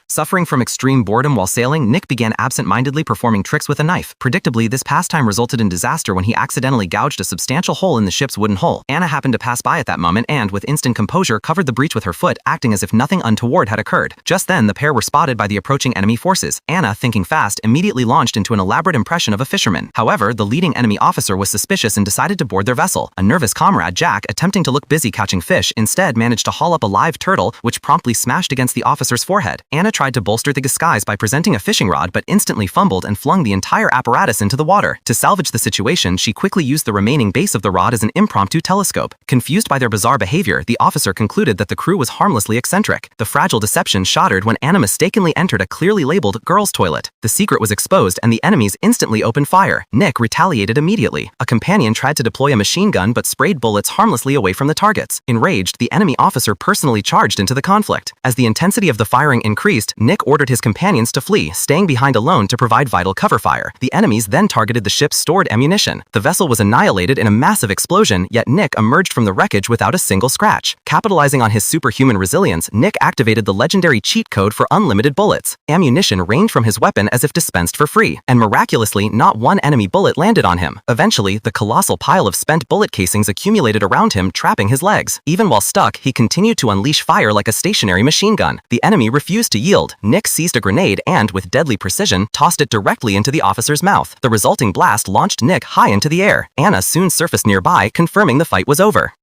Suffering from extreme boredom while sailing, Nick began absent-mindedly performing tricks with a knife. Predictably, this pastime resulted in disaster when he accidentally gouged a substantial hole in the ship's wooden hull. Anna happened to pass by at that moment and, with instant composure, covered the breach with her foot, acting as if nothing untoward had occurred. Just then, the pair were spotted by the approaching enemy forces. Anna, thinking fast, immediately launched into an elaborate impression of a fisherman. However, the leading enemy officer was suspicious and decided to board their vessel. A nervous comrade, Jack, attempting to look busy catching fish, instead managed to haul up a live turtle, which promptly smashed against the officer's forehead. Anna tried to bolster the disguise by presenting a fishing rod but instantly fumbled and flung the entire apparatus into the water. To salvage the situation, she quickly used the remaining base of the rod as an impromptu telescope. Confused by their bizarre behavior, the officer concluded that the crew was harmlessly eccentric. The fragile deception shattered when Anna mistakenly entered a clearly labeled girls' toilet. The secret was exposed and the enemies instantly opened fire. Nick retaliated immediately. A companion tried to deploy a machine gun but sprayed bullets harmlessly away from the targets. Enraged, the enemy officer personally charged into the conflict. As the intensity of the firing increased, Nick ordered his companions to flee, staying behind alone to provide vital cover fire. The enemies then targeted the ship's stored ammunition. The vessel was annihilated in a massive explosion, yet Nick emerged from the wreckage without a single scratch. Capitalizing on his superhuman resilience, Nick activated the legendary cheat code for unlimited bullets. Ammunition rained from his weapon as if dispensed for free, and miraculously, not one enemy bullet landed on him. Eventually, the colossal pile of spent bullet casings accumulated around him, trapping his legs. Even while stuck, he continued to unleash fire like a stationary machine gun. The enemy refused to yield. Nick seized a grenade and, with deadly precision, tossed it directly into the officer's mouth. The resulting blast launched Nick high into the air. Anna soon surfaced nearby, confirming the fight was over.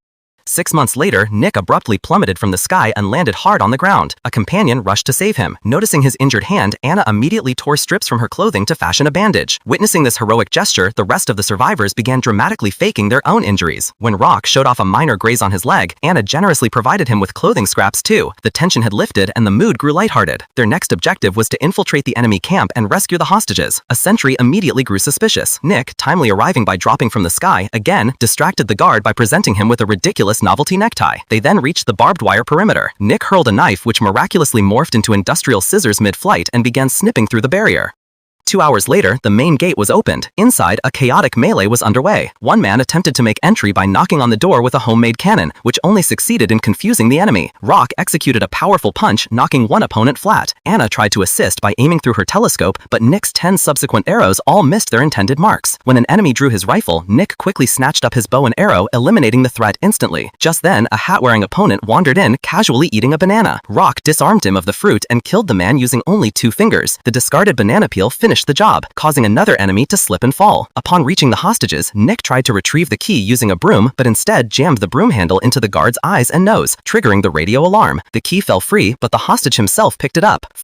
6 months later, Nick abruptly plummeted from the sky and landed hard on the ground. A companion rushed to save him. Noticing his injured hand, Anna immediately tore strips from her clothing to fashion a bandage. Witnessing this heroic gesture, the rest of the survivors began dramatically faking their own injuries. When Rock showed off a minor graze on his leg, Anna generously provided him with clothing scraps too. The tension had lifted and the mood grew lighthearted. Their next objective was to infiltrate the enemy camp and rescue the hostages. A sentry immediately grew suspicious. Nick, timely arriving by dropping from the sky, again distracted the guard by presenting him with a ridiculous novelty necktie. They then reached the barbed wire perimeter. Nick hurled a knife which miraculously morphed into industrial scissors mid-flight and began snipping through the barrier. 2 hours later, the main gate was opened. Inside, a chaotic melee was underway. One man attempted to make entry by knocking on the door with a homemade cannon, which only succeeded in confusing the enemy. Rock executed a powerful punch, knocking one opponent flat. Anna tried to assist by aiming through her telescope, but Nick's 10 subsequent arrows all missed their intended marks. When an enemy drew his rifle, Nick quickly snatched up his bow and arrow, eliminating the threat instantly. Just then, a hat-wearing opponent wandered in, casually eating a banana. Rock disarmed him of the fruit and killed the man using only 2 fingers. The discarded banana peel finished the job, causing another enemy to slip and fall. Upon reaching the hostages, Nick tried to retrieve the key using a broom, but instead jammed the broom handle into the guard's eyes and nose, triggering the radio alarm. The key fell free, but the hostage himself picked it up.